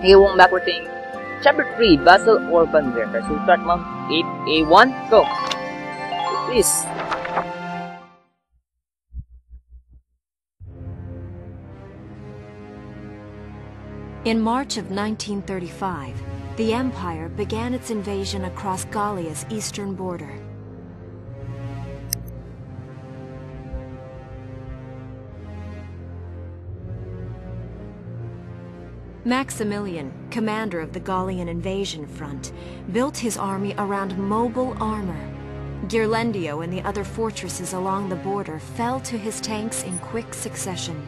Okay, going backward thing. Chapter 3, Vasel Orphan Warfare. So start monk 8A1, go! Please. In March of 1935, the Empire began its invasion across Gallia's eastern border. Maximilian, commander of the Gallian invasion front, built his army around mobile armor. Ghirlandaio and the other fortresses along the border fell to his tanks in quick succession.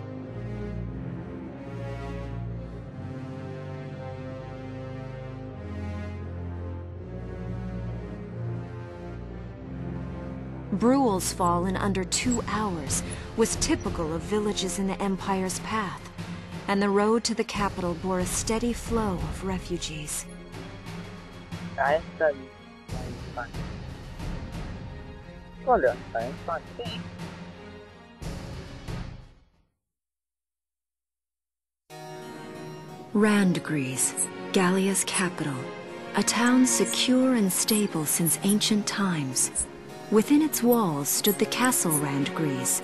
Bruhl's fall in under 2 hours was typical of villages in the Empire's path, and the road to the capital bore a steady flow of refugees. Randgries, Gallia's capital, a town secure and stable since ancient times. Within its walls stood the castle Randgries,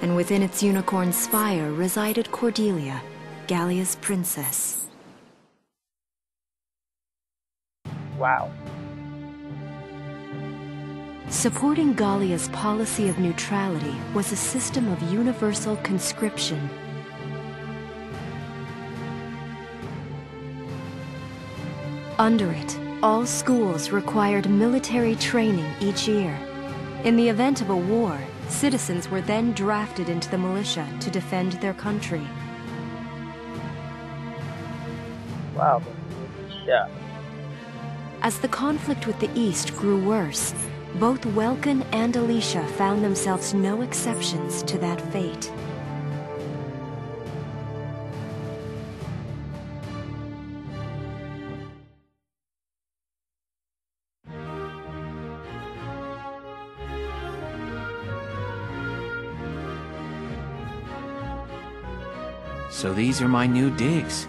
and within its unicorn spire resided Cordelia, Gallia's princess. Wow. Supporting Gallia's policy of neutrality was a system of universal conscription. Under it, all schools required military training each year. In the event of a war, citizens were then drafted into the militia to defend their country. Wow. Yeah. As the conflict with the East grew worse, both Welkin and Alicia found themselves no exceptions to that fate. So these are my new digs.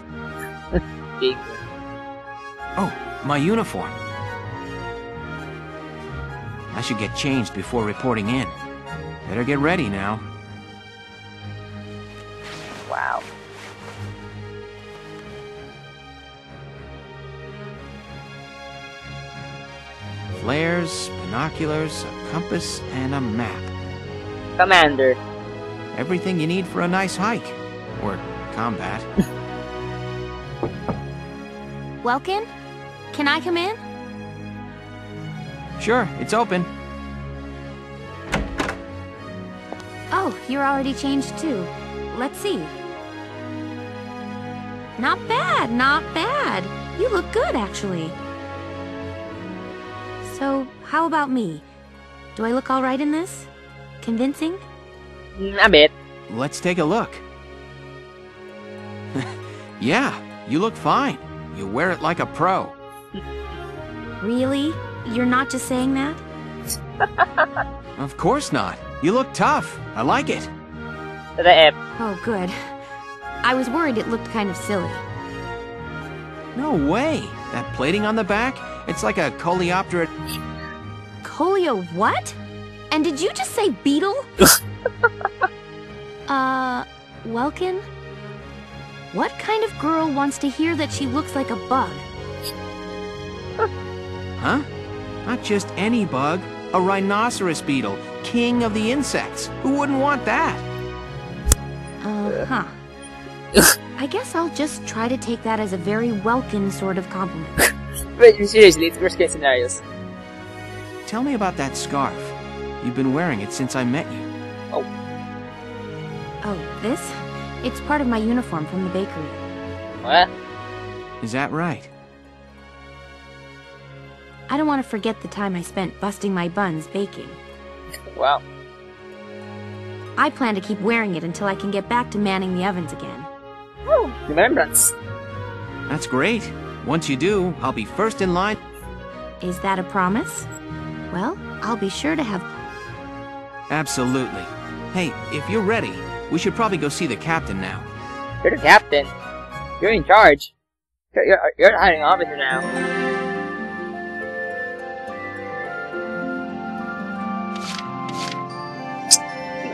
Big. Oh, my uniform. I should get changed before reporting in. Better get ready now. Wow. Flares, binoculars, a compass, and a map. Commander. Everything you need for a nice hike. Or combat. Welkin? Can I come in? Sure, it's open. Oh, you're already changed too. Let's see. Not bad, not bad. You look good, actually. So, how about me? Do I look all right in this? Convincing? A bit. Let's take a look. Yeah, you look fine. You wear it like a pro. Really? You're not just saying that? Of course not. You look tough. I like it. The F. Oh, good. I was worried it looked kind of silly. No way. That plating on the back, it's like a coleoptera. Coleo what? And did you just say beetle? Welkin? What kind of girl wants to hear that she looks like a bug? Huh? Not just any bug. A rhinoceros beetle, king of the insects. Who wouldn't want that? Huh. I guess I'll just try to take that as a very Welkin sort of compliment. Wait, seriously, it's worst case scenarios. Tell me about that scarf. You've been wearing it since I met you. Oh. Oh, this? It's part of my uniform from the bakery. What? Is that right? I don't want to forget the time I spent busting my buns baking. Wow. I plan to keep wearing it until I can get back to manning the ovens again. Oh, remembrance. That's great. Once you do, I'll be first in line. Is that a promise? Well, I'll be sure to have... Absolutely. Hey, if you're ready, we should probably go see the captain now. You're the captain. You're in charge. You're hiding officer now.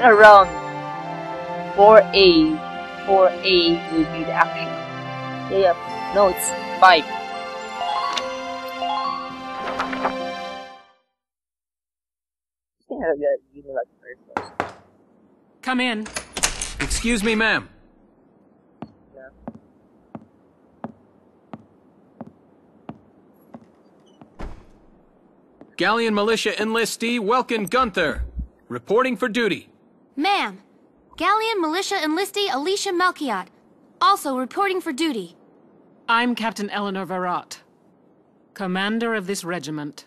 Around 4A will be the action. Yeah, no, it's 5. Come in. Excuse me, ma'am. Yeah. Galleon Militia enlistee Welkin Gunther, reporting for duty. Ma'am, Galleon Militia enlistee Alicia Melchiot, also reporting for duty. I'm Captain Eleanor Varrot, commander of this regiment.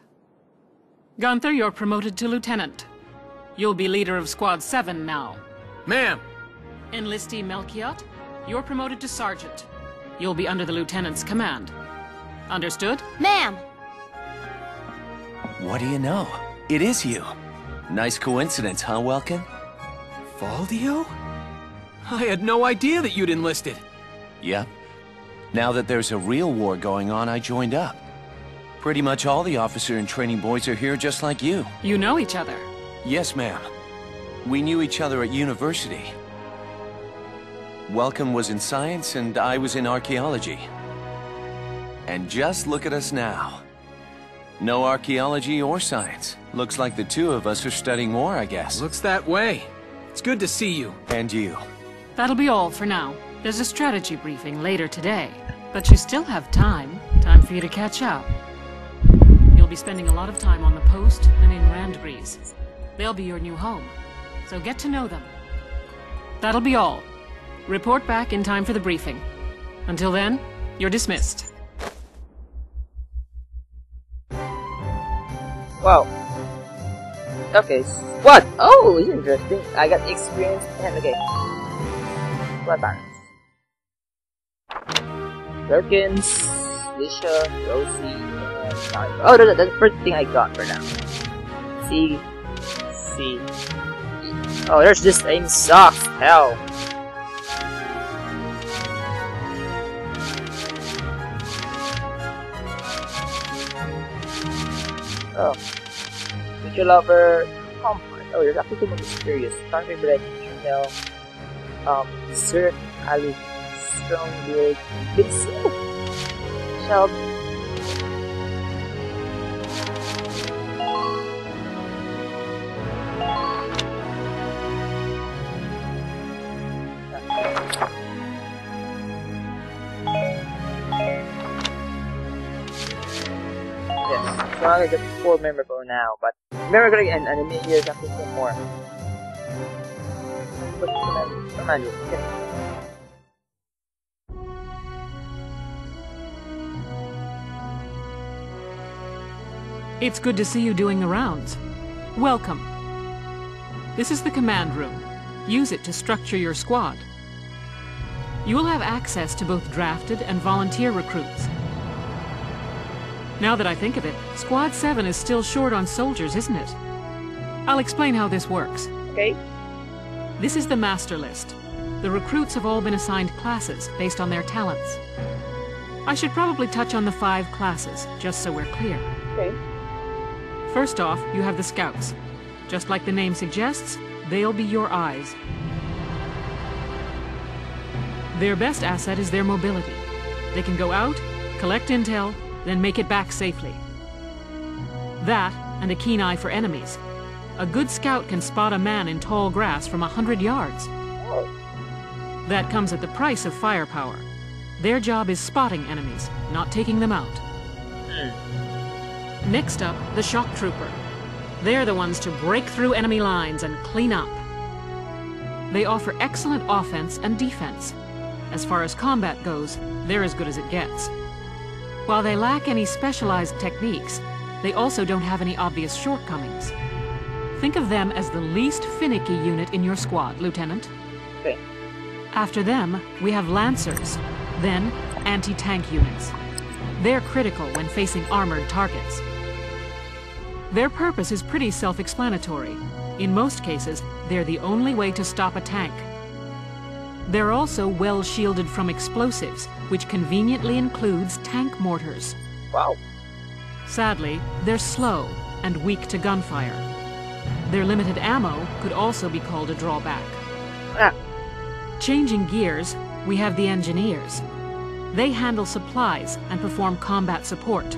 Gunther, you're promoted to lieutenant. You'll be leader of Squad 7 now. Ma'am! Enlistee Melchiot, you're promoted to sergeant. You'll be under the lieutenant's command. Understood? Ma'am! What do you know? It is you. Nice coincidence, huh, Welkin? Valdio? I had no idea that you'd enlisted. Yep. Now that there's a real war going on, I joined up. Pretty much all the officer and training boys are here just like you. You know each other? Yes, ma'am. We knew each other at university. Welcome was in science and I was in archaeology. And just look at us now. No archaeology or science. Looks like the two of us are studying war, I guess. Looks that way. It's good to see you. And you. That'll be all for now. There's a strategy briefing later today. But you still have time. Time for you to catch up. You'll be spending a lot of time on the post and in Randgrees. They'll be your new home. So get to know them. That'll be all. Report back in time for the briefing. Until then, you're dismissed. Wow. Okay, what? Oh, it's interesting. I got experience and okay. Weapons. Perkins, Alicia, Rosie, and Mario. Oh, that's the first thing I got for now. See. Oh, there's this thing sucks. Hell. Oh. Future lover. Comfort. Oh, there's actually someone mysterious. Country bread. Chanel. Dessert. Ali. Strong good. Big seal. Shell. So I got 4 memorable now, but memorable and anime here is actually 4 more. But command, okay. It's good to see you doing the rounds. Welcome. This is the command room. Use it to structure your squad. You will have access to both drafted and volunteer recruits. Now that I think of it, Squad 7 is still short on soldiers, isn't it? I'll explain how this works. Okay. This is the master list. The recruits have all been assigned classes based on their talents. I should probably touch on the 5 classes, just so we're clear. Okay. First off, you have the scouts. Just like the name suggests, they'll be your eyes. Their best asset is their mobility. They can go out, collect intel, then make it back safely. That, and a keen eye for enemies. A good scout can spot a man in tall grass from 100 yards. Oh. That comes at the price of firepower. Their job is spotting enemies, not taking them out. Next up, the shock trooper. They're the ones to break through enemy lines and clean up. They offer excellent offense and defense. As far as combat goes, they're as good as it gets. While they lack any specialized techniques, they also don't have any obvious shortcomings. Think of them as the least finicky unit in your squad, Lieutenant. Okay. After them, we have Lancers, then anti-tank units. They're critical when facing armored targets. Their purpose is pretty self-explanatory. In most cases, they're the only way to stop a tank. They're also well shielded from explosives, which conveniently includes tank mortars. Wow. Sadly, they're slow and weak to gunfire. Their limited ammo could also be called a drawback. Ah. Changing gears, we have the engineers. They handle supplies and perform combat support.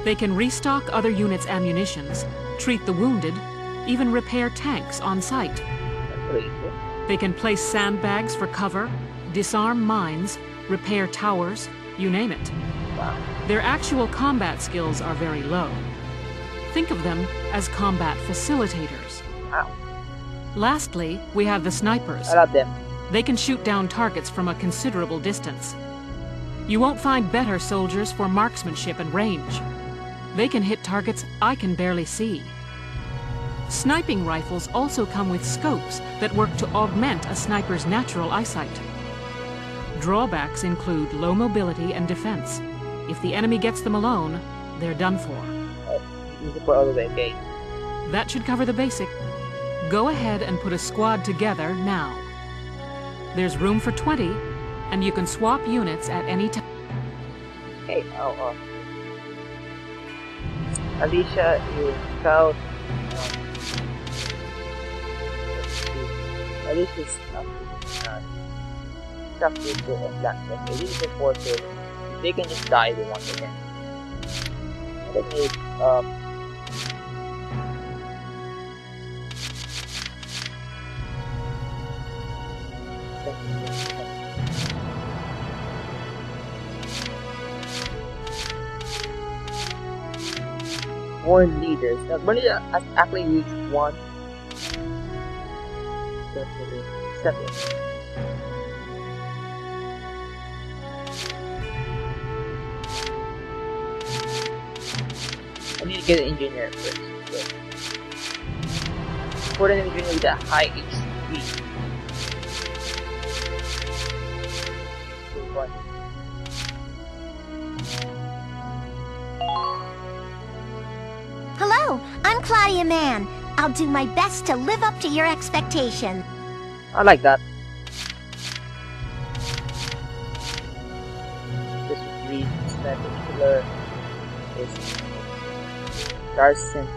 They can restock other units' ammunitions, treat the wounded, even repair tanks on site. That's pretty cool. They can place sandbags for cover, disarm mines, repair towers, you name it. Wow. Their actual combat skills are very low. Think of them as combat facilitators. Wow. Lastly, we have the snipers. I love them. They can shoot down targets from a considerable distance. You won't find better soldiers for marksmanship and range. They can hit targets I can barely see. Sniping rifles also come with scopes that work to augment a sniper's natural eyesight. Drawbacks include low mobility and defense. If the enemy gets them alone, they're done for. Easy for all the way, okay? That should cover the basic. Go ahead and put a squad together now. There's room for 20, and you can swap units at any time. Okay, Alicia is scout. Alicia's stuff with the blacksmith. Okay, these are forces. They can just die if they want again. Let me warn leaders. Now, when you actually reach one, seven. I need to get an engineer first. Put an engineer with a high HP. Good one. Hello, I'm Claudia Mann. I'll do my best to live up to your expectation. I like that. This would read particular is Darcy.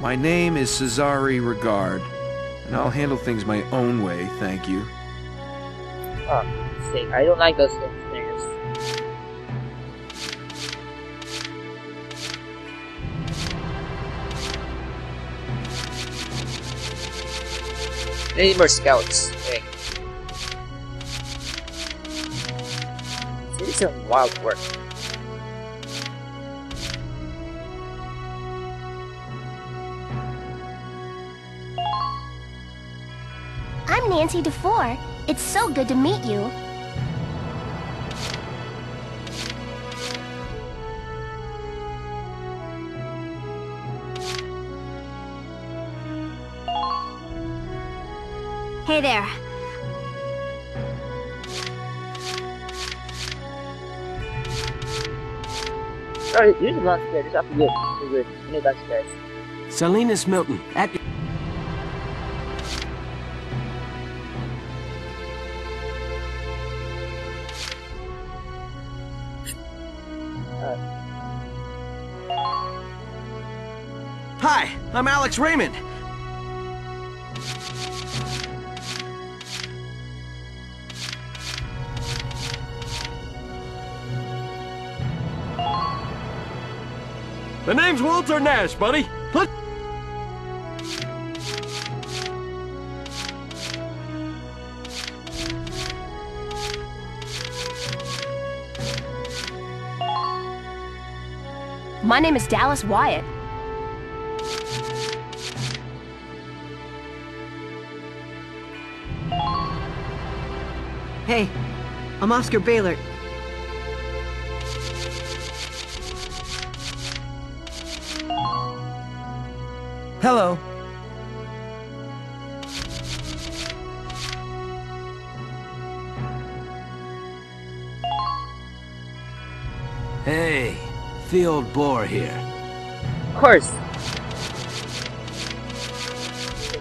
My name is Cesare Regard, and I'll handle things my own way, thank you. Oh, sick. I don't like those things. Need more scouts. Okay. This is some wild work. I'm Nancy DeFore. It's so good to meet you. Hey there. Sorry, use the launch there. This is after good. You're good. You need downstairs. Salinas Milton, at Hi, I'm Alex Raymond. The name's Walter Nash, buddy. Look. My name is Dallas Wyatt. Hey, I'm Oscar Baylor. Hello. Hey, Field Boar here. Of course.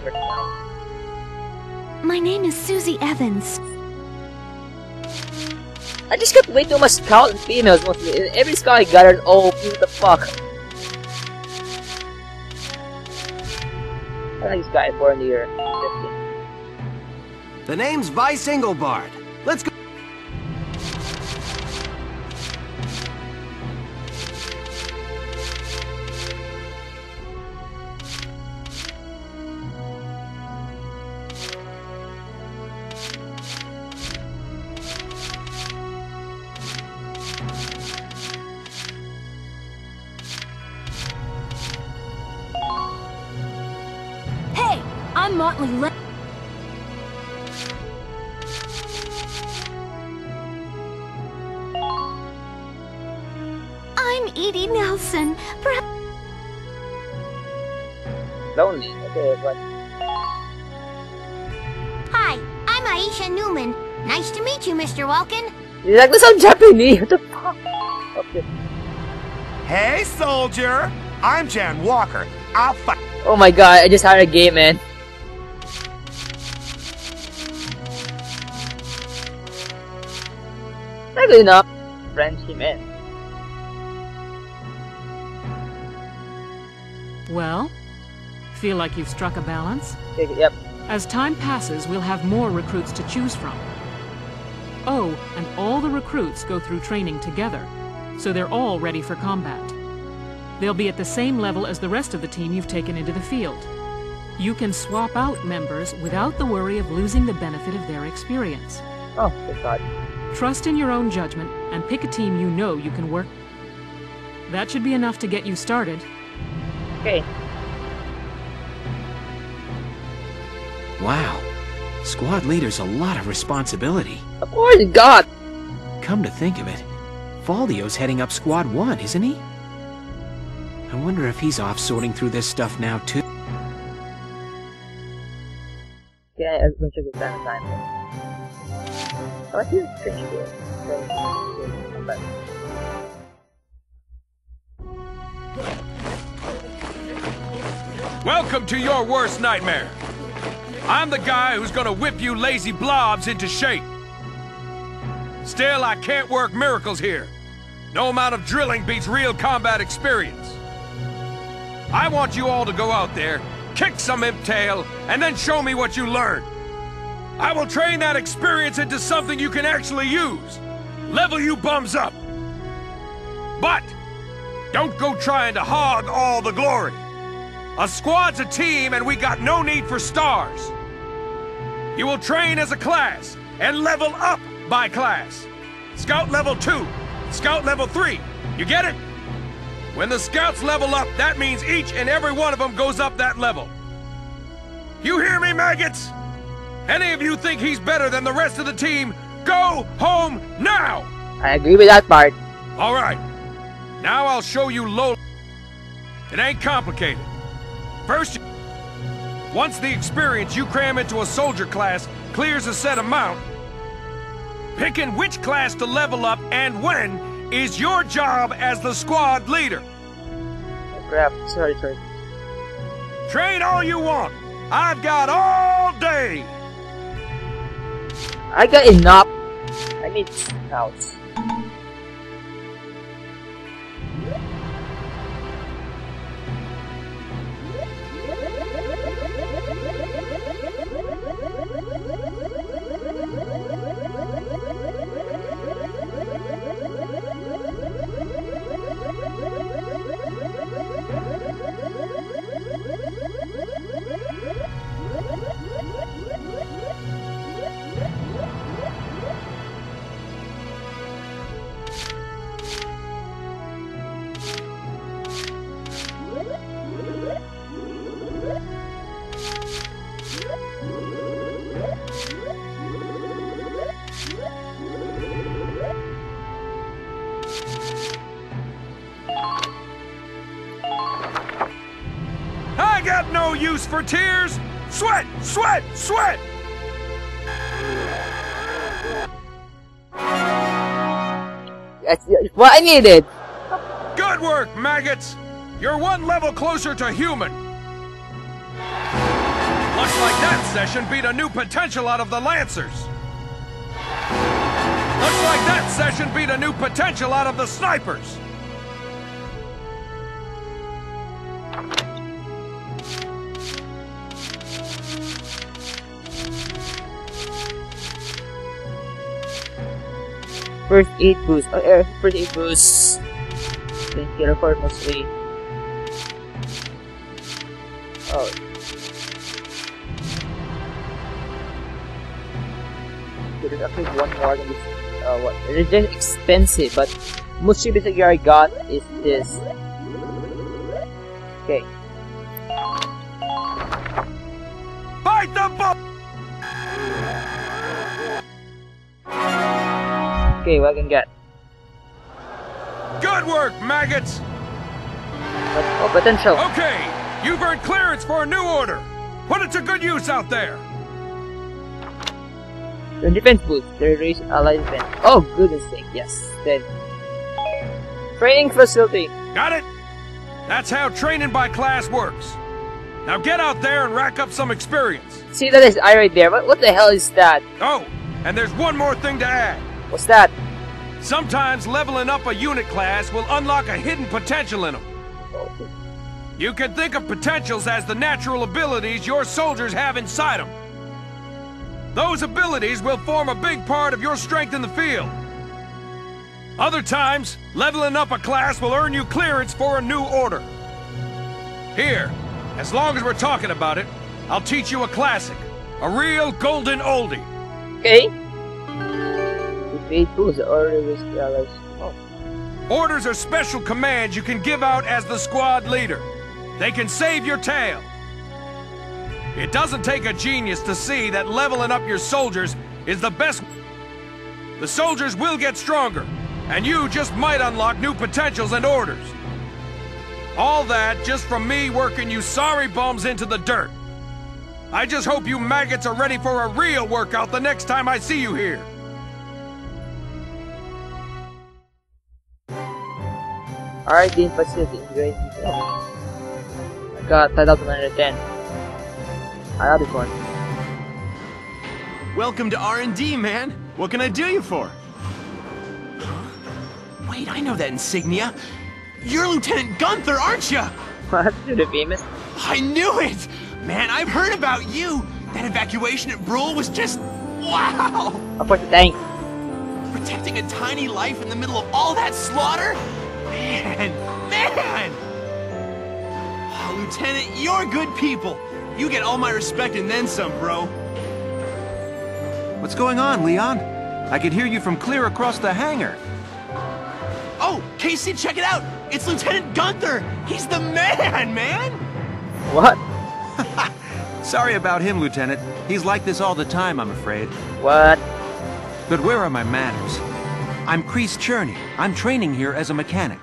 favorite sound. My name is Susie Evans. I just got way too much scout and females mostly. In every scout I gathered, oh, what the fuck. I like this guy for near 15. The name's Vice Engelbard. Let's go. Hey, I'm Motley Le- I'm Edie Nelson. Lonely, okay, but Hi, I'm Aisha Newman. Nice to meet you, Mr. Welkin. you like this sound Japanese? What the fuck? Okay. Hey, soldier! I'm Jan Walker. I'll fight. Oh my god, I just had a game, man. Not good enough. French him in. Well, feel like you've struck a balance? Okay, yep. As time passes, we'll have more recruits to choose from. Oh, and all the recruits go through training together, so they're all ready for combat. They'll be at the same level as the rest of the team you've taken into the field. You can swap out members without the worry of losing the benefit of their experience. Oh, thank god. Trust in your own judgment and pick a team you know you can work. That should be enough to get you started. Okay. Wow. Squad leader's a lot of responsibility. Of course, god! Come to think of it, Faldio's heading up Squad 1, isn't he? I wonder if he's off sorting through this stuff now, too. Okay, I'm gonna check the time. Oh, I feel strange here. Come back. Welcome to your worst nightmare. I'm the guy who's gonna whip you lazy blobs into shape. Still, I can't work miracles here. No amount of drilling beats real combat experience. I want you all to go out there, kick some imp tail, and then show me what you learned. I will train that experience into something you can actually use. Level you bums up. But don't go trying to hog all the glory. A squad's a team, and we got no need for stars. You will train as a class and level up by class. Scout level 2, Scout level 3. You get it? When the scouts level up, that means each and every one of them goes up that level. You hear me, maggots? Any of you think he's better than the rest of the team, go home now! I agree with that part. All right. Now I'll show you low. It ain't complicated. First, once the experience you cram into a soldier class clears a set amount, picking which class to level up and when is your job as the squad leader. Oh, crap. Sorry. Train all you want. I've got all day. I got enough. I need scouts. I got no use for tears. Sweat, sweat, sweat. That's what I needed. Good work, maggots. You're one level closer to human. Looks like that session beat a new potential out of the Lancers. Looks like that session beat a new potential out of the Snipers. First aid boost. First aid boost. Painkiller for mostly. Oh. There's actually one more than this. What? It's just expensive, but most cheapest gear I got is this. Okay. Fight the bull! Okay, what I can get? Good work, maggots! Oh, potential. Okay, you've earned clearance for a new order. Put it to good use out there. Your defense boost. They raise allied defense. Oh, goodness sake, yes. Then. Training facility. Got it? That's how training by class works. Now get out there and rack up some experience. See, that is I right there. What the hell is that? Oh, and there's one more thing to add. What's that? Sometimes leveling up a unit class will unlock a hidden potential in them. You can think of potentials as the natural abilities your soldiers have inside them. Those abilities will form a big part of your strength in the field. Other times, leveling up a class will earn you clearance for a new order. Here, as long as we're talking about it, I'll teach you a classic. A real golden oldie. Okay. Orders are special commands you can give out as the squad leader. They can save your tail. It doesn't take a genius to see that leveling up your soldiers is the best. The soldiers will get stronger, and you just might unlock new potentials and orders. All that just from me working you sorry bums into the dirt. I just hope you maggots are ready for a real workout the next time I see you here. Alright, game facility. Great. I got 5,110. I got this one. Welcome to R&D, man. What can I do you for? Wait, I know that insignia. You're Lieutenant Gunther, aren't you? What? You're the famous? I knew it! Man, I've heard about you. That evacuation at Brule was just... wow! Of course, thanks. Protecting a tiny life in the middle of all that slaughter? Man! Oh, Lieutenant, you're good people. You get all my respect and then some, bro. What's going on, Leon? I could hear you from clear across the hangar. Oh, Casey, check it out! It's Lieutenant Gunther! He's the man! What? Sorry about him, Lieutenant. He's like this all the time, I'm afraid. What? But where are my manners? I'm Kreese Cherney. I'm training here as a mechanic.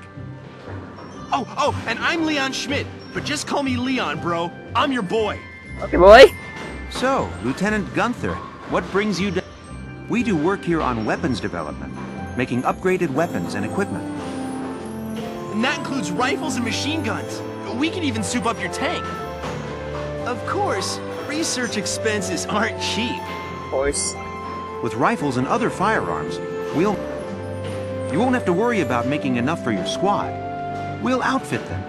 Oh, and I'm Leon Schmidt. But just call me Leon, bro. I'm your boy. Okay, boy. So, Lieutenant Gunther, what brings you to... We do work here on weapons development, making upgraded weapons and equipment. And that includes rifles and machine guns. We can even soup up your tank. Of course, research expenses aren't cheap. Of course. With rifles and other firearms, you won't have to worry about making enough for your squad. We'll outfit them.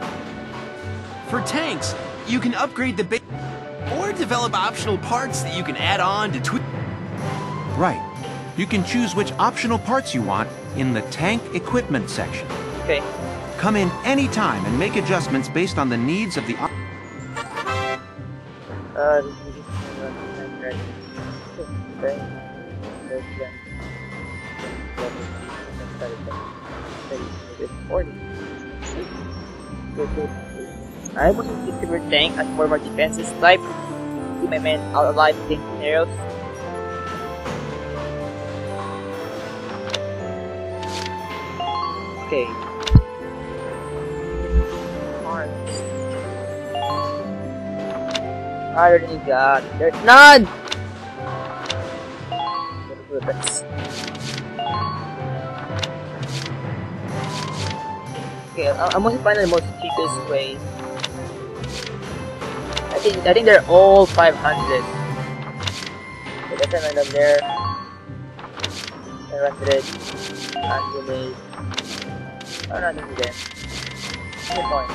For tanks, you can upgrade the base or develop optional parts that you can add on to tweak. Right. You can choose which optional parts you want in the tank equipment section. Okay. Come in anytime and make adjustments based on the needs of the... I was in the super tank as more defenses type. Keep my men out alive tank scenarios. Okay. I already got. There's none! Okay, I'm going to find the most cheapest way. I I think they're all 500. So that's an item there. 500. Anime. Oh, nothing there. Good point.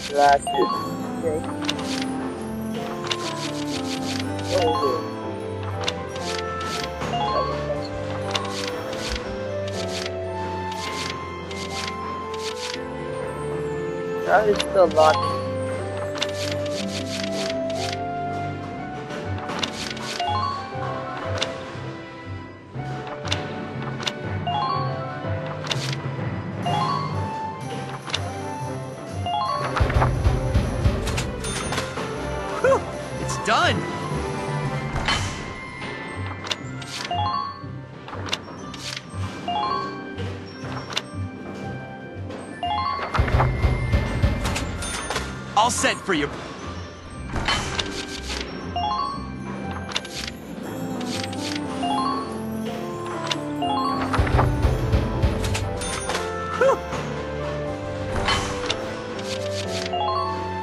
Glasses. Okay. Oh, that is still a lot. Whew, it's done. All set for you.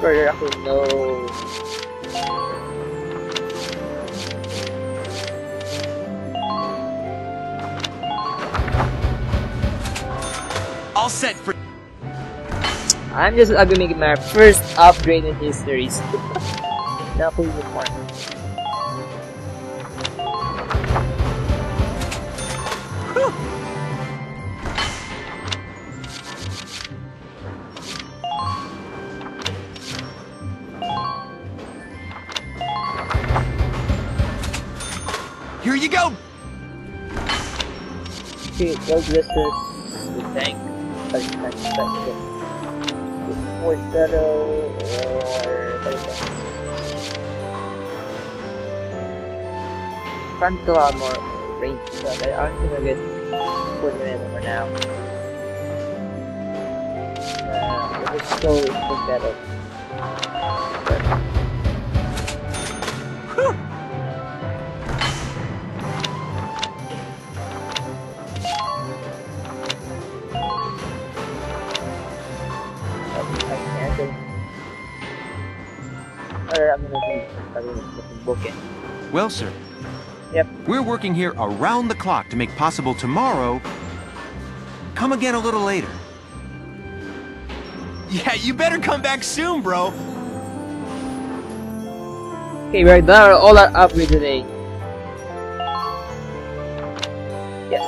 Further ako, no. All set for. I'm just gonna make my first upgrade in history. Now for the point. Here you go. Okay, well, this is the tank. Or Shadow, or front to a lot more range stuff. I think I'll get 40 minutes for now. Let's go with Shadow. Well, sir. Yep. We're working here around the clock to make possible tomorrow. Come again a little later. Yeah, you better come back soon, bro. Okay, we're done all our upgrades today. Yes.